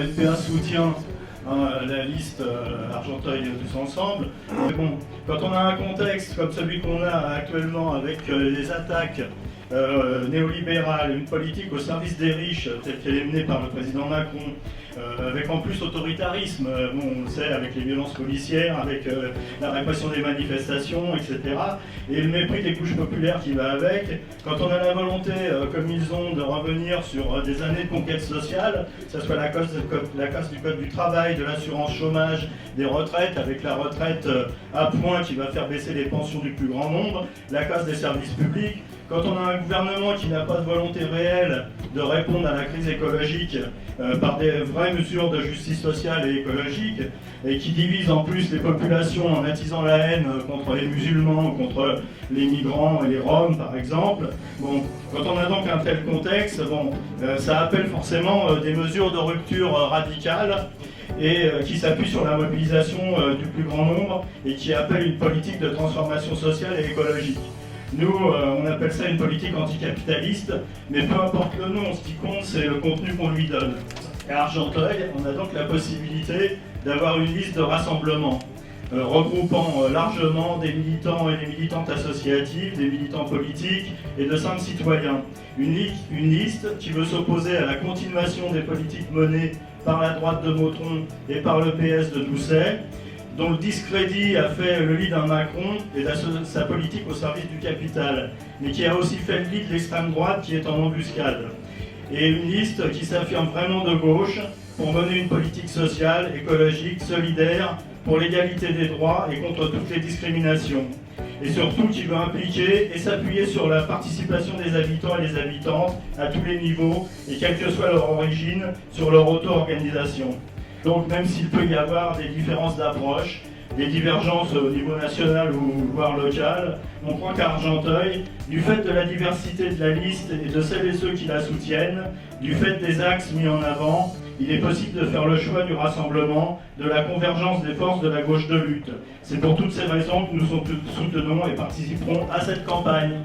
le NPA soutient la liste Argenteuil Tous Ensemble. Mais bon, quand on a un contexte comme celui qu'on a actuellement avec les attaques néolibérale, une politique au service des riches, telle qu'elle est menée par le président Macron, avec en plus autoritarisme, bon, on le sait, avec les violences policières, avec la répression des manifestations, etc., et le mépris des couches populaires qui va avec. Quand on a la volonté, comme ils ont, de revenir sur des années de conquête sociale, que ce soit la casse du code du travail, de l'assurance chômage, des retraites, avec la retraite à point qui va faire baisser les pensions du plus grand nombre, la casse des services publics. Quand on a un gouvernement qui n'a pas de volonté réelle de répondre à la crise écologique par des vraies mesures de justice sociale et écologique, et qui divise en plus les populations en attisant la haine contre les musulmans, contre les migrants et les Roms par exemple, bon, quand on a donc un tel contexte, bon, ça appelle forcément des mesures de rupture radicales et qui s'appuient sur la mobilisation du plus grand nombre et qui appellent une politique de transformation sociale et écologique. Nous, on appelle ça une politique anticapitaliste, mais peu importe le nom, ce qui compte, c'est le contenu qu'on lui donne. À Argenteuil, on a donc la possibilité d'avoir une liste de rassemblement regroupant largement des militants et des militantes associatives, des militants politiques et de simples citoyens. Une liste qui veut s'opposer à la continuation des politiques menées par la droite de Motron et par le PS de Doucet, dont le discrédit a fait le lit d'un Macron et de sa politique au service du capital, mais qui a aussi fait le lit de l'extrême droite qui est en embuscade. Et une liste qui s'affirme vraiment de gauche pour mener une politique sociale, écologique, solidaire, pour l'égalité des droits et contre toutes les discriminations. Et surtout qui veut impliquer et s'appuyer sur la participation des habitants et des habitantes à tous les niveaux, et quelle que soit leur origine, sur leur auto-organisation. Donc même s'il peut y avoir des différences d'approche, des divergences au niveau national ou voire local, on croit qu'à Argenteuil, du fait de la diversité de la liste et de celles et ceux qui la soutiennent, du fait des axes mis en avant, il est possible de faire le choix du rassemblement, de la convergence des forces de la gauche de lutte. C'est pour toutes ces raisons que nous soutenons et participerons à cette campagne.